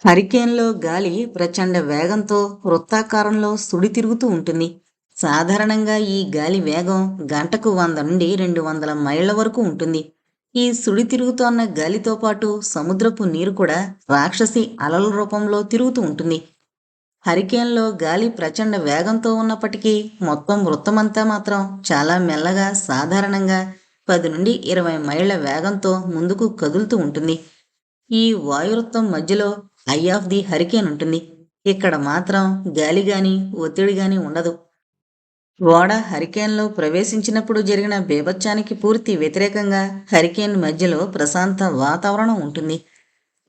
హరికేన్లో గాలి ప్రచండ వేగంతో వృత్తాకారంలో సుడి తిరుగుతూ ఉంటుంది. సాధారణంగా ఈ గాలి వేగం గంటకు 100 నుండి 200 మైళ్ళ వరకు ఉంటుంది. ఈ సుడి తిరుగుతోన్న గాలితో పాటు సముద్రపు నీరు కూడా రాక్షసి అలల రూపంలో తిరుగుతూ ఉంటుంది. హరికేన్లో గాలి ప్రచండ వేగంతో ఉన్నప్పటికీ మొత్తం వృత్తమంతా మాత్రం చాలా మెల్లగా, సాధారణంగా 10 నుండి 20 మైళ్ళ వేగంతో ముందుకు కదులుతూ ఉంటుంది. ఈ వాయువృత్తం మధ్యలో ఐ ఆఫ్ ది హరికేన్ ఉంటుంది. ఇక్కడ మాత్రం గాలి గాని, ఒత్తిడి గాని ఉండదు. ఓడ హరికేన్లో ప్రవేశించినప్పుడు జరిగిన బీభత్సానికి పూర్తి వ్యతిరేకంగా హరికేన్ మధ్యలో ప్రశాంత వాతావరణం ఉంటుంది.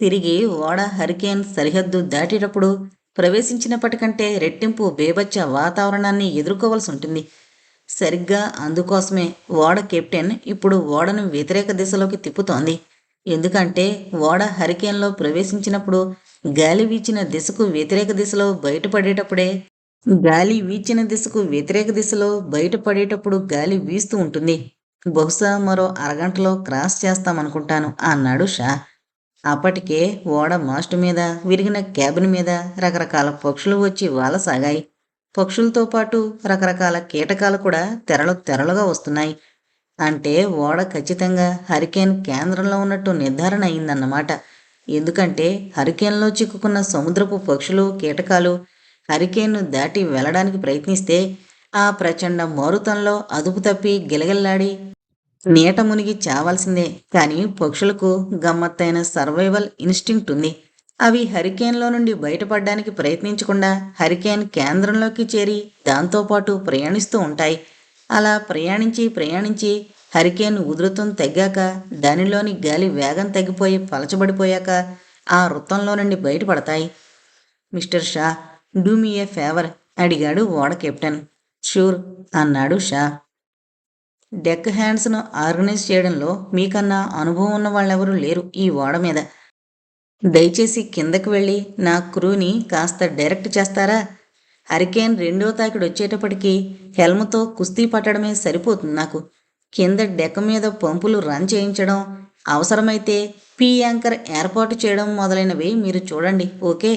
తిరిగి ఓడ హరికేన్ సరిహద్దు దాటేటప్పుడు ప్రవేశించినప్పటికంటే రెట్టింపు బీభత్స వాతావరణాన్ని ఎదుర్కోవలసి ఉంటుంది. సరిగ్గా అందుకోసమే ఓడ కెప్టెన్ ఇప్పుడు ఓడను వ్యతిరేక దిశలోకి తిప్పుతోంది. ఎందుకంటే ఓడ హరికేన్లో ప్రవేశించినప్పుడు గాలి వీచిన దిశకు వ్యతిరేక దిశలో బయటపడేటప్పుడే గాలి వీచిన దిశకు వ్యతిరేక దిశలో బయటపడేటప్పుడు గాలి వీస్తూ ఉంటుంది. బహుశా మరో అరగంటలో క్రాస్ చేస్తామనుకుంటాను అన్నాడు షా. అప్పటికే ఓడ మాస్టు మీద, విరిగిన క్యాబిన్ మీద రకరకాల పక్షులు వచ్చి వాలసాగాయి. పక్షులతో పాటు రకరకాల కీటకాలు కూడా తెరలు తెరలుగా వస్తున్నాయి. అంటే ఓడ ఖచ్చితంగా హరికేన్ కేంద్రంలో ఉన్నట్టు నిర్ధారణ అయిందన్నమాట. ఎందుకంటే హరికేన్లో చిక్కుకున్న సముద్రపు పక్షులు, కీటకాలు హరికేన్ను దాటి వెళ్ళడానికి ప్రయత్నిస్తే ఆ ప్రచండ మారుతంలో అదుపు తప్పి గిలగిల్లాడి నీట మునిగి చావాల్సిందే. కానీ పక్షులకు గమ్మత్తైన సర్వైవల్ ఇన్స్టింక్ట్ ఉంది. అవి హరికేన్లో నుండి బయటపడడానికి ప్రయత్నించకుండా హరికేన్ కేంద్రంలోకి చేరి దాంతోపాటు ప్రయాణిస్తూ ఉంటాయి. అలా ప్రయాణించి ప్రయాణించి హరికేన్ ఉధృతం తగ్గాక, దానిలోని గాలి వేగం తగ్గిపోయి పలచబడిపోయాక ఆ వృత్తంలో నుండి బయటపడతాయి. Mister Shah, do me A favour అడిగాడు ఓడ కెప్టెన్. షూర్ అన్నాడు షా. డెక్ హ్యాండ్స్ను ఆర్గనైజ్ చేయడంలో మీకన్నా అనుభవం ఉన్న వాళ్ళెవరూ లేరు ఈ ఓడ మీద. దయచేసి కిందకి వెళ్ళి నా క్రూని కాస్త డైరెక్ట్ చేస్తారా? హరికేన్ రెండో తాకిడి వచ్చేటప్పటికి హెల్మ్తో కుస్తీ పట్టడమే సరిపోతుంది నాకు. కింద డెక్ మీద పంపులు రన్ చేయించడం, అవసరమైతే పీ యాంకర్ ఏర్పాటు చేయడం మొదలైనవి మీరు చూడండి, ఓకే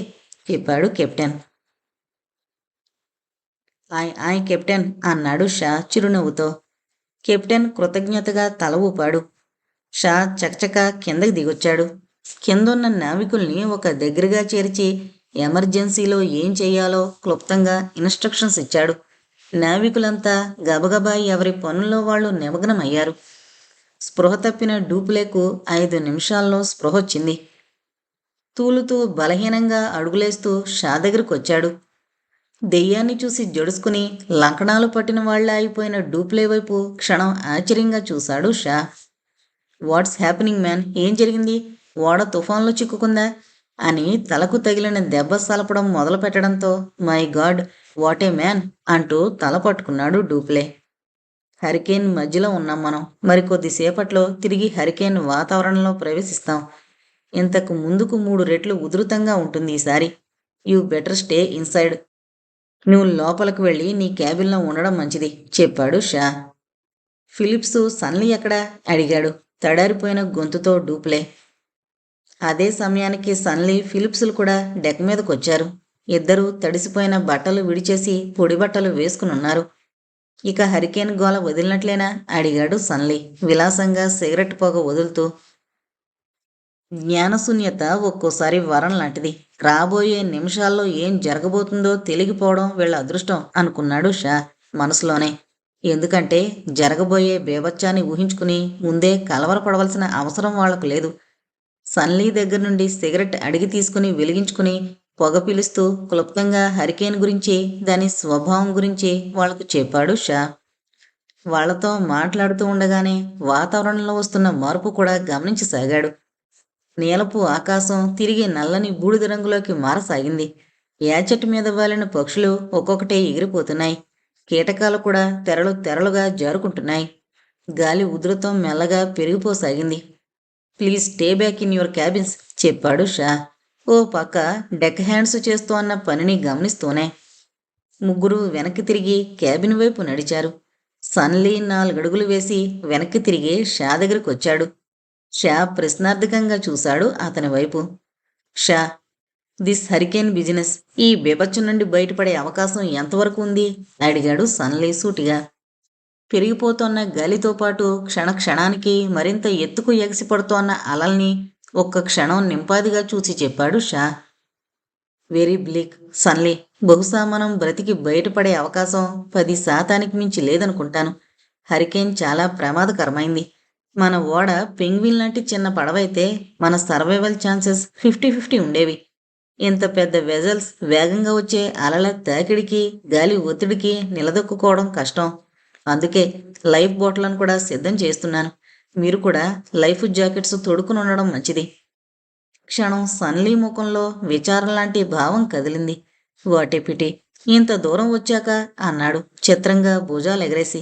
చెప్పాడు కెప్టెన్. ఆయ్ ఆయ్ కెప్టెన్ అన్నాడు షా చిరునవ్వుతో. కెప్టెన్ కృతజ్ఞతగా తల ఊపాడు. షా చకచకా కిందకి దిగొచ్చాడు. కిందున్న నావికుల్ని ఒక దగ్గరగా చేర్చి ఎమర్జెన్సీలో ఏం చెయ్యాలో క్లుప్తంగా ఇన్స్ట్రక్షన్స్ ఇచ్చాడు. నావికులంతా గబగబా ఎవరి పనుల్లో వాళ్ళు నిమగ్నమయ్యారు. స్పృహ తప్పిన డూప్లేకు 5 నిమిషాల్లో స్పృహొచ్చింది. తూలుతూ బలహీనంగా అడుగులేస్తూ షా దగ్గరకొచ్చాడు. దెయ్యాన్ని చూసి జడుసుకుని లంకణాలు పట్టిన వాళ్ళ అయిపోయిన డూప్లే వైపు క్షణం ఆశ్చర్యంగా చూశాడు షా. వాట్స్ హ్యాపెనింగ్ మ్యాన్, ఏం జరిగింది? ఓడ తుఫాన్లో చిక్కుకుందా అని తలకు తగిలిన దెబ్బ సలపడం మొదలు పెట్టడంతో my God, what a man అంటూ తల పట్టుకున్నాడు డూప్లే. హరికేన్ మధ్యలో ఉన్నాం మనం. మరికొద్దిసేపట్లో తిరిగి హరికేన్ వాతావరణంలో ప్రవేశిస్తాం. ఇంతకు ముందుకు 3 రెట్లు ఉధృతంగా ఉంటుంది ఈసారి. You better stay inside. నువ్వు లోపలికి వెళ్ళి నీ క్యాబిన్లో ఉండడం మంచిది చెప్పాడు షా. ఫిలిప్స్, సన్లీ ఎక్కడా అడిగాడు తడారిపోయిన గొంతుతో డూప్లే. అదే సమయానికి సన్లీ, ఫిలిప్స్లు కూడా డెక్ మీదకొచ్చారు. ఇద్దరూ తడిసిపోయిన బట్టలు విడిచేసి పొడి బట్టలు వేసుకునున్నారు. ఇక హరికేన్ గోల వదిలినట్లేనా అడిగాడు సన్లీ విలాసంగా సిగరెట్ పొగ వదులుతూ. జ్ఞానశూన్యత ఒక్కోసారి వరం లాంటిది. రాబోయే నిమిషాల్లో ఏం జరగబోతుందో తెలిగిపోవడం వీళ్ళ అదృష్టం అనుకున్నాడు షా మనసులోనే. ఎందుకంటే జరగబోయే బీభత్సాన్ని ఊహించుకుని ముందే కలవరపడవలసిన అవసరం వాళ్లకు లేదు. సన్లీ దగ్గర నుండి సిగరెట్ అడిగి తీసుకుని వెలిగించుకుని పొగ పీలుస్తూ క్లుప్తంగా హరికేన్ గురించి, దాని స్వభావం గురించి వాళ్లకు చెప్పాడు షా. వాళ్లతో మాట్లాడుతూ ఉండగానే వాతావరణంలో వస్తున్న మార్పు కూడా గమనించసాగాడు. నీలపు ఆకాశం తిరిగి నల్లని బూడిద రంగులోకి మారసాగింది. యాచెట్టు మీద వాలిన పక్షులు ఒక్కొక్కటే ఎగిరిపోతున్నాయి. కీటకాలు కూడా తెరలు తెరలుగా జారుకుంటున్నాయి. గాలి ఉధృతం మెల్లగా పెరిగిపోసాగింది. Please stay back in your cabins చెప్పాడు షా ఓ పక్క డెక్ హ్యాండ్స్ చేస్తూ అన్న పనిని గమనిస్తూనే. ముగ్గురు వెనక్కి తిరిగి క్యాబిన్ వైపు నడిచారు. సన్లీ 4 అడుగులు వేసి వెనక్కి తిరిగి షా దగ్గరికి వచ్చాడు. షా ప్రశ్నార్థకంగా చూశాడు అతని వైపు. షా, దిస్ హరికేన్ బిజినెస్ ఈ బీభత్సం నుండి బయటపడే అవకాశం ఎంతవరకు ఉంది? అడిగాడు సన్లీ సూటిగా. పెరిగిపోతోన్న గాలితో పాటు క్షణానికి మరింత ఎత్తుకు ఎగసిపడుతోన్న అలల్ని ఒక్క క్షణం నింపాదిగా చూసి చెప్పాడు షా. Very bleak సన్లీ. బహుశా మనం బ్రతికి బయటపడే అవకాశం 10% మించి లేదనుకుంటాను. హరికేన్ చాలా ప్రమాదకరమైంది. మన ఓడ పెంగ్విన్ లాంటి చిన్న పడవైతే మన సర్వైవల్ ఛాన్సెస్ 50-50 ఉండేవి. ఇంత పెద్ద వెజల్స్ వేగంగా వచ్చే అలల తాకిడికి గాలి ఒత్తిడికి నిలదొక్కుకోవడం కష్టం. అందుకే లైఫ్ బోట్లను కూడా సిద్ధం చేస్తున్నాను. మీరు కూడా లైఫ్ జాకెట్స్ తొడుక్కుని ఉండడం మంచిది. క్షణం సన్లీ ముఖంలో విచారం లాంటి భావం కదిలింది. వాటేపిటి, ఇంత దూరం వచ్చాక అన్నాడు చిత్రంగా భుజాలు ఎగరేసి.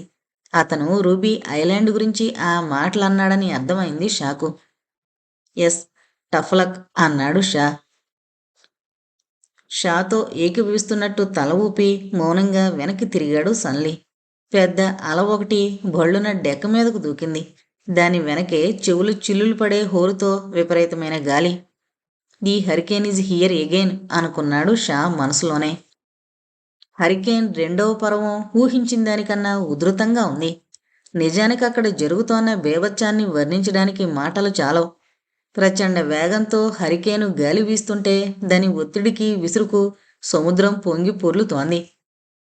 అతను రూబీ ఐలాండ్ గురించి ఆ మాటలన్నాడని అర్థమైంది షాకు. ఎస్, టఫ్లక్ అన్నాడు షా. షాతో ఏకీభవిస్తున్నట్టు తల ఊపి మౌనంగా వెనక్కి తిరిగాడు సన్లీ. పెద్ద అల ఒకటి బళ్ళున డెక్క మీదకు దూకింది. దాని వెనకే చెవులు చిల్లులు పడే హోరుతో విపరీతమైన గాలి. The hurricane is here again అనుకున్నాడు షా మనసులోనే. హరికేన్ రెండవ పర్వం ఊహించిన దానికన్నా ఉధృతంగా ఉంది. నిజానికి అక్కడ జరుగుతోన్న బేభత్సాన్ని వర్ణించడానికి మాటలు చాలవు. ప్రచండ వేగంతో హరికేను గాలి వీస్తుంటే దాని ఒత్తిడికి విసురుకు సముద్రం పొంగి పొర్లుతోంది.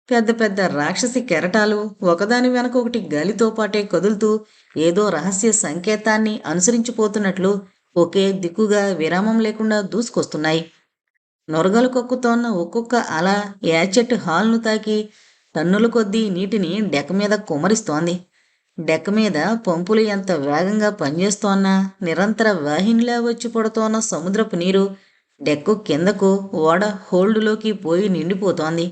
పెద్ద పెద్ద రాక్షసి కెరటాలు ఒకదాని వెనక ఒకటి గాలితో పాటే కదులుతూ ఏదో రహస్య సంకేతాన్ని అనుసరించిపోతున్నట్లు ఒకే దిక్కుగా విరామం లేకుండా దూసుకొస్తున్నాయి. నొరగలు కక్కుతోన్న ఒక్కొక్క అల యాచెట్ హాల్ను తాకి టన్నుల కొద్దీ నీటిని డెక్క మీద కుమ్మరిస్తోంది. డెక్క మీద పంపులు ఎంత వేగంగా పనిచేస్తోన్నా నిరంతర వాహినిలా వచ్చి పడుతోన్న సముద్రపు నీరు డెక్కు కిందకు ఓడ హోల్డులోకి పోయి నిండిపోతోంది.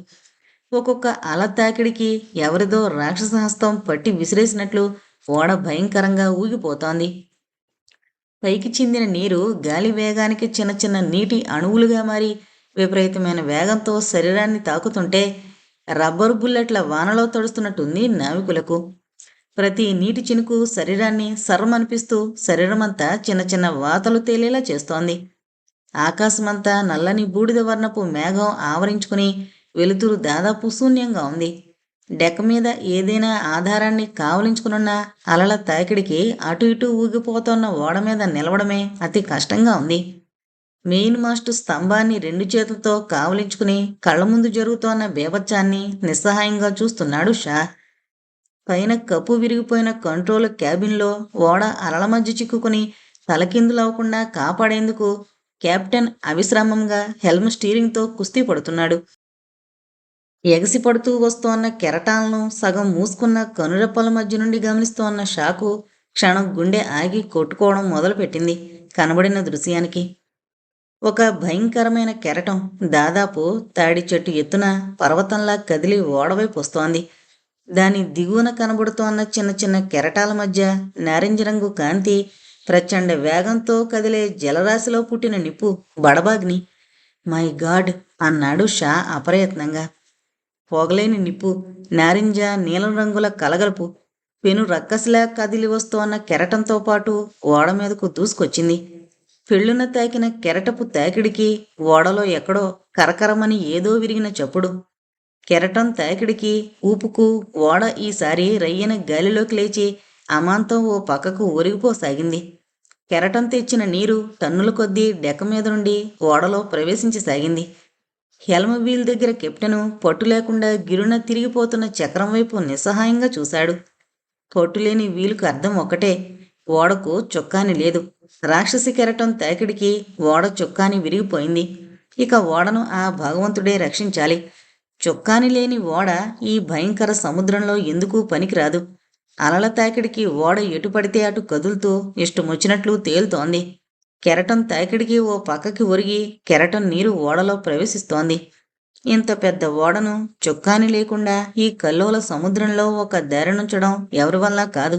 ఒక్కొక్క అల తాకిడికి ఎవరిదో రాక్షస హస్తం పట్టి విసిరేసినట్లు ఓడ భయంకరంగా ఊగిపోతోంది. పైకి చిందిన నీరు గాలి వేగానికి చిన్న చిన్న నీటి అణువులుగా మారి విపరీతమైన వేగంతో శరీరాన్ని తాకుతుంటే రబ్బరు బుల్లెట్ల వానలో తడుస్తున్నట్టుంది నావికులకు. ప్రతి నీటి చినుకు శరీరాన్ని సర్రమనిపిస్తూ శరీరమంతా చిన్న చిన్న వాతలు తేలేలా చేస్తోంది. ఆకాశమంతా నల్లని బూడిద వర్ణపు మేఘం ఆవరించుకుని వెలుతురు దాదాపు శూన్యంగా ఉంది. డెక్క మీద ఏదైనా ఆధారాన్ని కావలించుకునున్న అలల తాకిడికి అటు ఇటు ఊగిపోతున్న ఓడ మీద నిలవడమే అతి కష్టంగా ఉంది. మెయిన్ మాస్టు స్తంభాన్ని 2 చేతులతో కావలించుకుని కళ్ళ ముందు జరుగుతోన్న బేభత్సాన్ని నిస్సహాయంగా చూస్తున్నాడు షా. పైన కప్పు విరిగిపోయిన కంట్రోల్ క్యాబిన్లో ఓడ అలల మధ్య చిక్కుకుని తలకిందులవకుండా కాపాడేందుకు కెప్టెన్ అవిశ్రామంగా హెల్మ్ స్టీరింగ్తో కుస్తీ పడుతున్నాడు. ఎగసిపడుతూ వస్తోన్న కెరటాలను సగం మూసుకున్న కనురెప్పల మధ్య నుండి గమనిస్తోన్న షాకు క్షణం గుండె ఆగి కొట్టుకోవడం మొదలుపెట్టింది కనబడిన దృశ్యానికి. ఒక భయంకరమైన కెరటం దాదాపు తాడి చెట్టు ఎత్తున పర్వతంలా కదిలి ఓడవైపు వస్తోంది. దాని దిగువన కనబడుతోన్న చిన్న చిన్న కెరటాల మధ్య నారింజ రంగు కాంతి ప్రచండ వేగంతో కదిలే జలరాశిలో పుట్టిన నిప్పు బడబాగ్ని. మై గాడ్ అన్నాడు షా అప్రయత్నంగా. పోగలేని నిప్పు, నారింజ నీలం రంగుల కలగలుపు పెను రక్కసిలా కదిలి వస్తోన్న కెరటంతో పాటు ఓడ మీదకు దూసుకొచ్చింది. పెళ్ళున తాకిన కెరటపు తాకిడికి ఓడలో ఎక్కడో కరకరమని ఏదో విరిగిన చప్పుడు. కెరటం తాకిడికి ఊపుకు ఓడ ఈసారి రయ్యన గాలిలోకి లేచి అమాంతం ఓ పక్కకు ఒరిగిపోసాగింది. కెరటం తెచ్చిన నీరు టన్నుల కొద్దీ డెక్క మీద నుండి ఓడలో ప్రవేశించసాగింది. హెల్మ్ వీల్ దగ్గర కెప్టెను పట్టు లేకుండా గిరున తిరిగిపోతున్న చక్రం వైపు నిస్సహాయంగా చూశాడు. పట్టులేని వీలుకు అర్థం ఒక్కటే, ఓడకు చొక్కాని లేదు. రాక్షసి కెరటం తాకిడికి ఓడ చొక్కాని విరిగిపోయింది. ఇక ఓడను ఆ భగవంతుడే రక్షించాలి. చొక్కాని లేని ఓడ ఈ భయంకర సముద్రంలో ఎందుకు పనికిరాదు. అలల తాకిడికి ఓడ ఎటు పడితే అటు కదులుతూ ఇష్టమొచ్చినట్లు తేలుతోంది. కెరటం తాకిడికి ఓ పక్కకి ఒరిగి కెరటం నీరు ఓడలో ప్రవేశిస్తోంది. ఇంత పెద్ద ఓడను చొక్కాని లేకుండా ఈ కల్లోల సముద్రంలో ఒక దారినుంచడం ఎవరి వల్ల కాదు.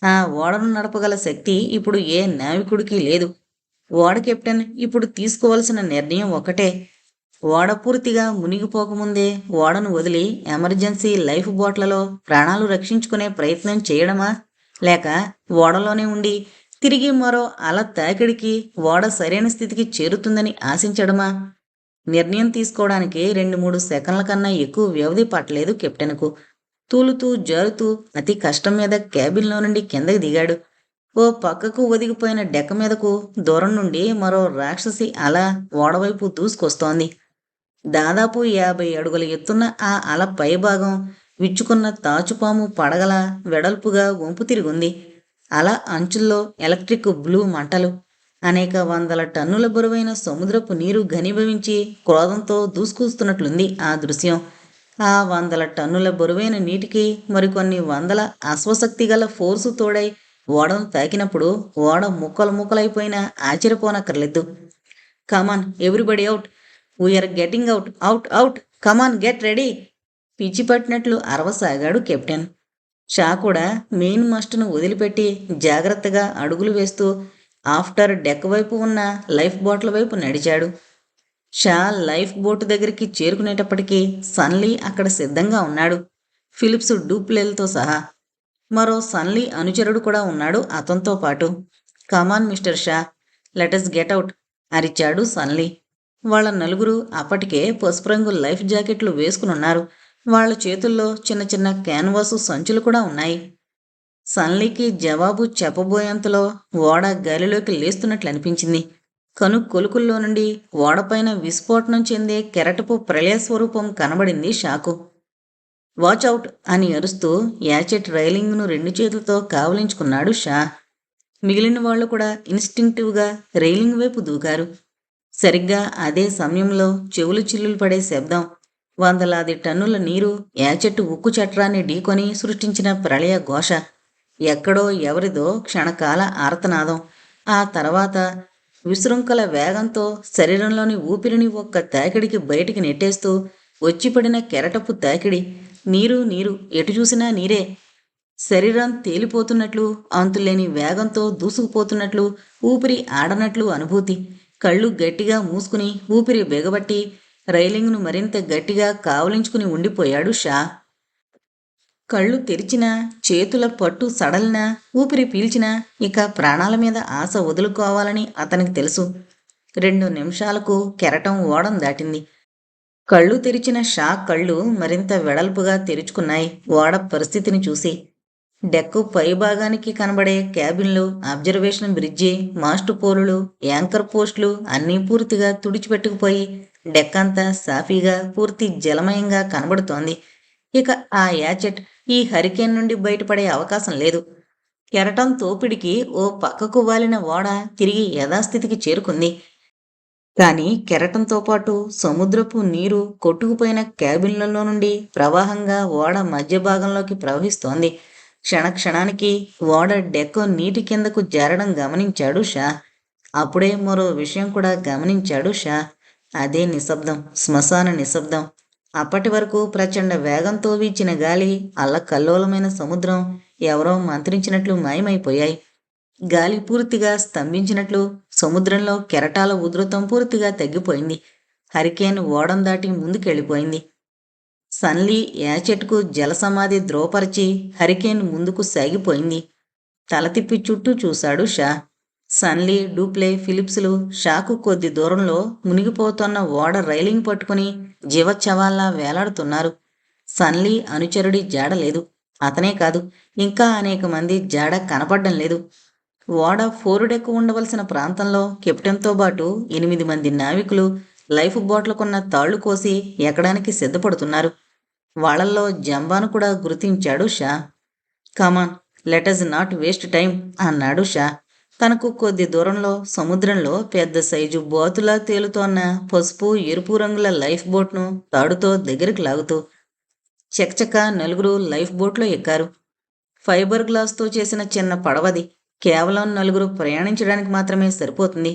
ఆ ఓడను నడపగల శక్తి ఇప్పుడు ఏ నావికుడికి లేదు. ఓడ కెప్టెన్ ఇప్పుడు తీసుకోవలసిన నిర్ణయం ఒకటే. ఓడ పూర్తిగా మునిగిపోకముందే ఓడను వదిలి ఎమర్జెన్సీ లైఫ్ బోట్లలో ప్రాణాలు రక్షించుకునే ప్రయత్నం చేయడమా, లేక ఓడలోనే ఉండి తిరిగి మరో అల తాకిడికి ఓడ సరైన స్థితికి చేరుతుందని ఆశించడమా? నిర్ణయం తీసుకోవడానికి 2-3 సెకన్ల కన్నా ఎక్కువ వ్యవధి పట్టలేదు కెప్టెన్కు. తూలుతూ జారుతూ అతి కష్టం మీద క్యాబిన్లో నుండి కిందకి దిగాడు. ఓ పక్కకు ఒదిగిపోయిన డెక్క మీదకు దూరం నుండి మరో రాక్షసి అల ఓడవైపు దూసుకొస్తోంది. దాదాపు 50 అడుగుల ఎత్తున్న ఆ అల పైభాగం విచ్చుకున్న తాచుపాము పడగల వెడల్పుగా వంపు తిరిగుంది. అల అంచుల్లో ఎలక్ట్రిక్ బ్లూ మంటలు. అనేక వందల టన్నుల బరువైన సముద్రపు నీరు ఘనీభవించి క్రోధంతో దూసుకొస్తున్నట్లుంది ఆ దృశ్యం. ఆ వందల టన్నుల బరువైన నీటికి మరికొన్ని వందల అశ్వశక్తి గల ఫోర్సు తోడై ఓడను తాకినప్పుడు ఓడ ముక్కలు ముక్కలైపోయినా ఆశ్చర్యపోనక్కర్లేదు. Come on everybody out, we're getting out, out, out, come on get ready! పిచ్చి పట్టినట్లు అరవసాగాడు కెప్టెన్. షా కూడా మెయిన్ మస్టును వదిలిపెట్టి జాగ్రత్తగా అడుగులు వేస్తూ ఆఫ్టర్ డెక్ వైపు ఉన్న లైఫ్ బోట్ల వైపు నడిచాడు. షా లైఫ్ బోటు దగ్గరికి చేరుకునేటప్పటికీ సన్లీ అక్కడ సిద్ధంగా ఉన్నాడు, ఫిలిప్స్ డూప్లెల్తో సహా. మరో సన్లీ అనుచరుడు కూడా ఉన్నాడు అతనితో పాటు. Come on mister Shah, let us get out అరిచాడు సన్లీ. వాళ్ళ నలుగురు అప్పటికే పసుపు రంగు లైఫ్ జాకెట్లు వేసుకునున్నారు. వాళ్ళ చేతుల్లో చిన్న చిన్న క్యాన్వాసు సంచులు కూడా ఉన్నాయి. సన్లీకి జవాబు చెప్పబోయేంతలో ఓడ గాలిలోకి లేస్తున్నట్లు అనిపించింది. కొలుకుల్లో నుండి ఓడపైన విస్ఫోటనం చెందే కెరటపు ప్రళయ స్వరూపం కనబడింది షాకు. వాచౌట్ అని అరుస్తూ యాచెట్ రైలింగ్ను 2 చేతులతో కావలించుకున్నాడు షా. మిగిలిన వాళ్లు కూడా ఇన్స్టింక్టివ్గా రైలింగ్ వైపు దూకారు. సరిగ్గా అదే సమయంలో చెవులు చిల్లులు పడే శబ్దం, వందలాది టన్నుల నీరు యాచెట్టు ఉక్కు చట్రాన్ని ఢీకొని సృష్టించిన ప్రళయ ఘోష, ఎక్కడో ఎవరిదో క్షణకాల ఆర్తనాదం. ఆ తర్వాత విశృంఖల వేగంతో శరీరంలోని ఊపిరిని ఒక్క తాకిడికి బయటికి నెట్టేస్తూ వచ్చిపడిన కెరటపు తాకిడి. నీరు నీరు, ఎటు చూసినా నీరే. శరీరం తేలిపోతున్నట్లు, అంతులేని వేగంతో దూసుకుపోతున్నట్లు, ఊపిరి ఆడనట్లు అనుభూతి. కళ్ళు గట్టిగా మూసుకుని ఊపిరి బిగబట్టి రైలింగ్ను మరింత గట్టిగా కావలించుకుని ఉండిపోయాడు షా. కళ్ళు తెరిచినా, చేతుల పట్టు సడలినా, ఊపిరి పీల్చినా ఇక ప్రాణాల మీద ఆశ వదులుకోవాలని అతనికి తెలుసు. 2 నిమిషాలకు కెరటం ఓడం దాటింది. కళ్ళు తెరిచిన షా కళ్ళు మరింత వెడల్పుగా తెరుచుకున్నాయి ఓడ పరిస్థితిని చూసి. డెక్కు పైభాగానికి కనబడే క్యాబిన్లు, అబ్జర్వేషన్ బ్రిడ్జి, మాస్టు పోలులు, యాంకర్ పోస్టులు అన్నీ పూర్తిగా తుడిచిపెట్టుకుపోయి డెక్కంతా సాఫీగా పూర్తి జలమయంగా కనబడుతోంది. ఇక ఆ యాచెట్ ఈ హరికేన్ నుండి బయటపడే అవకాశం లేదు. కెరటం తోపిడికి ఓ పక్కకు వాలిన ఓడ తిరిగి యథాస్థితికి చేరుకుంది. కానీ కెరటంతో పాటు సముద్రపు నీరు కొట్టుకుపోయిన క్యాబిన్లలో నుండి ప్రవాహంగా ఓడ మధ్య భాగంలోకి ప్రవహిస్తోంది. క్షణక్షణానికి ఓడ డెక్కు నీటి కిందకు జారడం గమనించాడు షా. అప్పుడే మరో విషయం కూడా గమనించాడు షా. అదే నిశ్శబ్దం, శ్మశాన నిశ్శబ్దం. అప్పటి వరకు ప్రచండ వేగంతో వీచిన గాలి, అల్లకల్లోలమైన సముద్రం ఎవరో మంత్రించినట్లు మాయమైపోయాయి. గాలి పూర్తిగా స్తంభించినట్లు సముద్రంలో కెరటాల ఉధృతం పూర్తిగా తగ్గిపోయింది. హరికేన్ ఓడం దాటి ముందుకెళ్ళిపోయింది. సన్లీ యాచెట్కు జలసమాధి ద్రోపరిచి హరికేన్ ముందుకు సాగిపోయింది. తల తిప్పి చుట్టూ చూశాడు షా. సన్లీ, డూప్లే, ఫిలిప్స్లు షాకు కొద్ది దూరంలో మునిగిపోతున్న ఓడ రైలింగ్ పట్టుకుని జీవచ్చవాల్లా వేలాడుతున్నారు. సన్లీ అనుచరుడి జాడలేదు. అతనే కాదు, ఇంకా అనేక మంది జాడ కనపడ్డం లేదు. ఓడ ఫోరుడెక్కు ఉండవలసిన ప్రాంతంలో కెప్టెన్తో పాటు 8 మంది నావికులు లైఫ్ బోట్లకున్న తాళ్లు కోసి ఎక్కడానికి సిద్ధపడుతున్నారు. వాళ్లల్లో జంబాను కూడా గుర్తించాడు షా. కమాన్, లెటస్ నాట్ వేస్ట్ టైం అన్నాడు షా. తనకు కొద్ది దూరంలో సముద్రంలో పెద్ద సైజు బోతులా తేలుతోన్న పసుపు ఎరుపు రంగుల లైఫ్ బోట్ను తాడుతో దగ్గరికి లాగుతూ చకచక నలుగురు లైఫ్ బోట్లో ఎక్కారు. ఫైబర్ గ్లాస్తో చేసిన చిన్న పడవది. కేవలం 4 ప్రయాణించడానికి మాత్రమే సరిపోతుంది.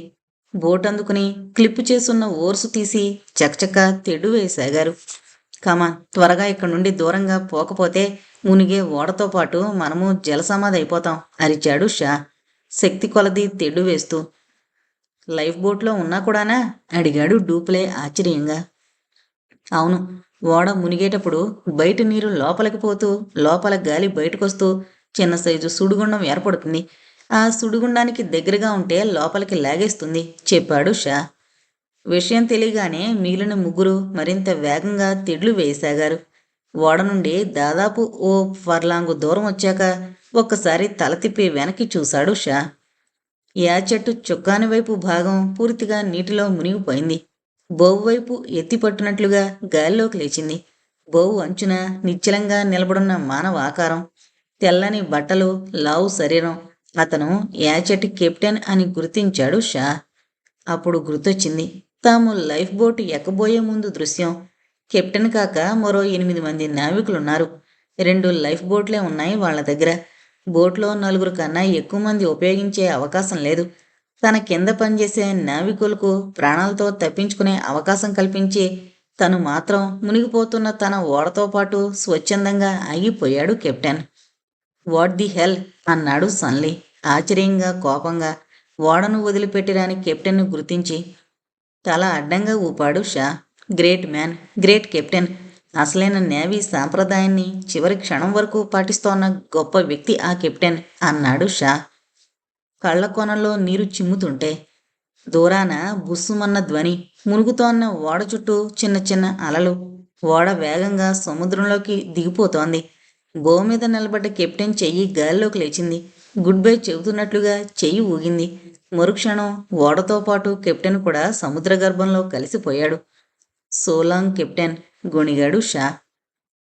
బోట్ అందుకుని క్లిప్పు చేసున్న ఓర్సు తీసి చకచక తెడ్డు వేసాగారు. కమాన్, త్వరగా ఇక్కడి నుండి దూరంగా పోకపోతే మునిగే ఓడతో పాటు మనము జలసమాధి అయిపోతాం అరిచాడు షా శక్తి కొలది తెడ్డు వేస్తూ. లైఫ్ బోట్లో ఉన్నా కూడానా అడిగాడు డూప్లే ఆశ్చర్యంగా. అవును, ఓడ మునిగేటప్పుడు బయట నీరు లోపలికి పోతూ లోపల గాలి బయటకొస్తూ చిన్న సైజు సుడిగుండం ఏర్పడుతుంది. ఆ సుడిగుండానికి దగ్గరగా ఉంటే లోపలికి లాగేస్తుంది చెప్పాడు షా. విషయం తెలియగానే మిగిలిన ముగ్గురు మరింత వేగంగా తెడ్లు వేయసాగారు. ఓడ నుండి దాదాపు ఓ ఫర్లాంగు దూరం వచ్చాక ఒక్కసారి తల తిప్పి వెనక్కి చూశాడు షా. చెట్టు చుక్కాని వైపు భాగం పూర్తిగా నీటిలో మునిగిపోయింది. బోవు వైపు ఎత్తిపట్టునట్లుగా గాలిలోకి లేచింది. బోవు అంచున నిశ్చలంగా నిలబడున్న మానవ ఆకారం, తెల్లని బట్టలు, లావు శరీరం. అతను చెట్టు కెప్టెన్ అని గుర్తించాడు షా. అప్పుడు గుర్తొచ్చింది తాము లైఫ్ బోట్ ఎక్కబోయే ముందు దృశ్యం. కెప్టెన్ కాక మరో 8 మంది నావికులున్నారు. 2 లైఫ్ బోట్లే ఉన్నాయి వాళ్ళ దగ్గర. బోట్లో 4 కన్నా ఎక్కువ మంది ఉపయోగించే అవకాశం లేదు. తన కింద పనిచేసే నావికులకు ప్రాణాలతో తప్పించుకునే అవకాశం కల్పించి తను మాత్రం మునిగిపోతున్న తన ఓడతో పాటు స్వచ్ఛందంగా ఆగిపోయాడు కెప్టెన్. వాట్ ది హెల్ అన్నాడు సన్లీ ఆశ్చర్యంగా, కోపంగా. ఓడను వదిలిపెట్టిరాని కెప్టెన్ను గుర్తించి తల అడ్డంగా ఊపాడు Shah. Great man, great captain. అసలైన నేవీ సాంప్రదాయాన్ని చివరి క్షణం వరకు పాటిస్తోన్న గొప్ప వ్యక్తి ఆ కెప్టెన్ అన్నాడు షా. కళ్ళ కొనల్లో నీరు చిమ్ముతుంటే దూరాన బుస్సుమన్న ధ్వని. మునుగుతోన్న ఓడ చుట్టూ చిన్న చిన్న అలలు. ఓడ వేగంగా సముద్రంలోకి దిగిపోతోంది. బో మీద నిలబడ్డ కెప్టెన్ చెయ్యి గాలిలోకి లేచింది. గుడ్ బై చెబుతున్నట్లుగా చెయ్యి ఊగింది. మరుక్షణం ఓడతో పాటు కెప్టెన్ కూడా సముద్ర గర్భంలో కలిసిపోయాడు. సోలాంగ్ కెప్టెన్, గొణిగాడు షా.